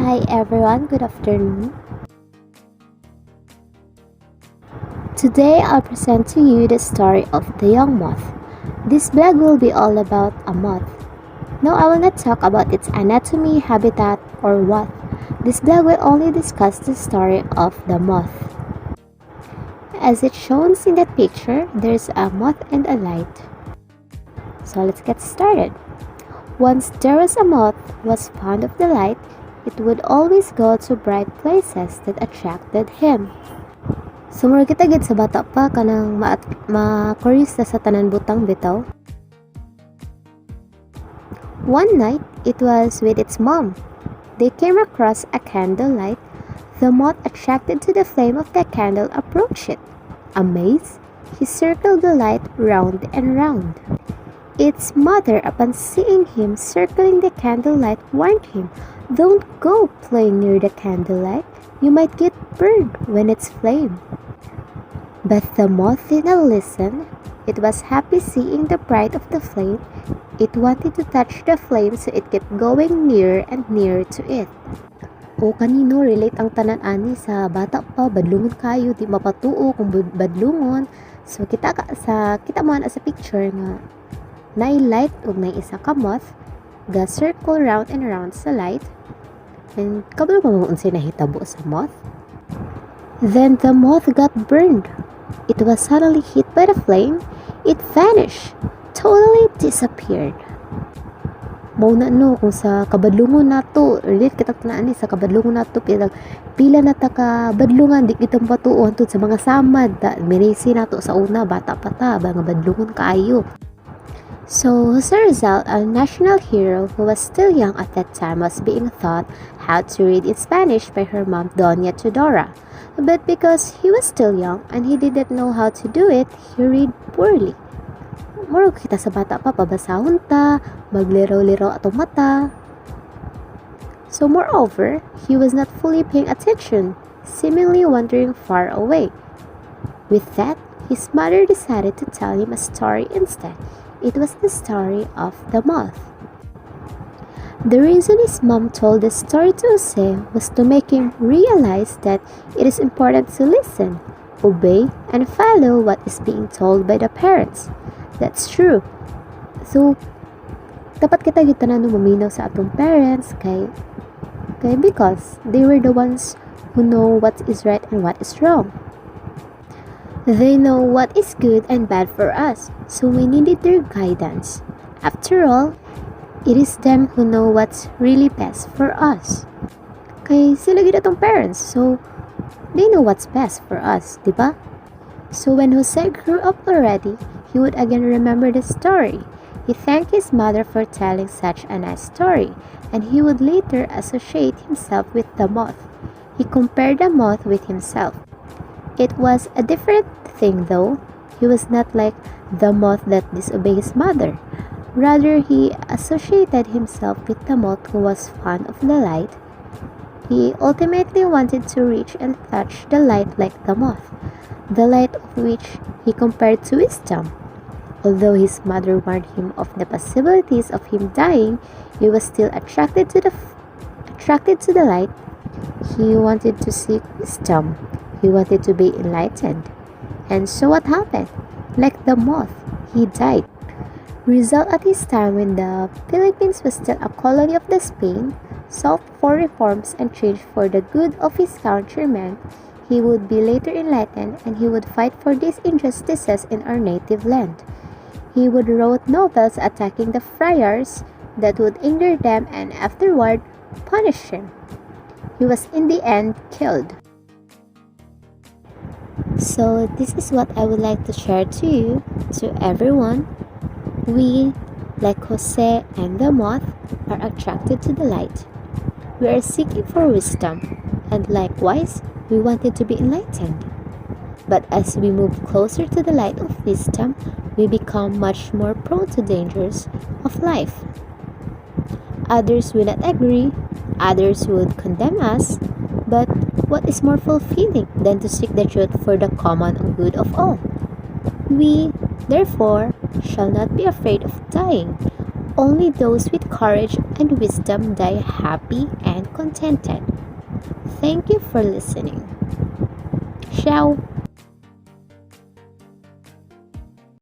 Hi everyone, good afternoon. Today I'll present to you the story of the young moth. This blog will be all about a moth. No, I will not talk about its anatomy, habitat, or what. This blog will only discuss the story of the moth. As it shows in that picture, there's a moth and a light. So let's get started. Once there was a moth who was fond of the light. It would always go to bright places that attracted him. Sumuro kita gid sa bata pa kanang ma-curious sa tanan butang bitaw. One night, it was with its mom. They came across a candlelight. The moth, attracted to the flame of the candle, approached it. Amazed, he circled the light round and round. Its mother, upon seeing him circling the candlelight, warned him, "Don't go playing near the candlelight. You might get burned when it's flame." But the moth didn't listen. It was happy seeing the bright of the flame. It wanted to touch the flame, so it kept going nearer and nearer to it. O kanino relate ang tanan ani sa bata pa, badlungon kayo, di mapatuo kung badlungon. So kita mo na sa picture nga nay light ug nay isa ka moth ga circle round and round sa light. And kabalo pa mo unsay nahitabo sa moth. Then the moth got burned. It was suddenly hit by the flame. It vanished, totally disappeared. Mao na no kung sa kabadlungon nato, relate kita tanaan ni sa kabadlungon nato pila na ta ka badlungan di kita patuo hangtod sa mga samad ta minisi nato sa una bata pa ta mga badlungon kaayo. So, as a result, a national hero who was still young at that time was being taught how to read in Spanish by her mom, Doña Tudora. But because he was still young and he didn't know how to do it, he read poorly. Murag kita sa bata pa, pabasahon ta, magliro-liro atong mata. So moreover, he was not fully paying attention, seemingly wandering far away. With that, his mother decided to tell him a story instead. It was the story of the moth. The reason his mom told the story to Jose was to make him realize that it is important to listen, obey, and follow what is being told by the parents. That's true. So, dapat kita gitanan maminaw sa atong parents kay because they were the ones who know what is right and what is wrong. They know what is good and bad for us, so we needed their guidance. After all, it is them who know what's really best for us. Kay sila gid atong parents, so they know what's best for us, diba? So when Jose grew up already, he would again remember the story. He thanked his mother for telling such a nice story, and he would later associate himself with the moth. He compared the moth with himself. It was a different thing though. He was not like the moth that disobeyed his mother. Rather, he associated himself with the moth who was fond of the light. He ultimately wanted to reach and touch the light like the moth, the light of which he compared to wisdom. Although his mother warned him of the possibilities of him dying, he was still attracted to the light. He wanted to seek wisdom. He wanted to be enlightened. And so what happened? Like the moth, he died. Result at his time when the Philippines was still a colony of the Spain, sought for reforms and change for the good of his countrymen, he would be later enlightened and he would fight for these injustices in our native land. He would write novels attacking the friars that would anger them and afterward punish him. He was in the end killed. So this is what I would like to share to you, to everyone. We, like Jose and the moth, are attracted to the light. We are seeking for wisdom, and likewise, we wanted to be enlightened. But as we move closer to the light of wisdom, we become much more prone to dangers of life. Others will not agree, others would condemn us, but what is more fulfilling than to seek the truth for the common good of all? We, therefore, shall not be afraid of dying, only those with courage and wisdom die happy and contented. Thank you for listening. Ciao.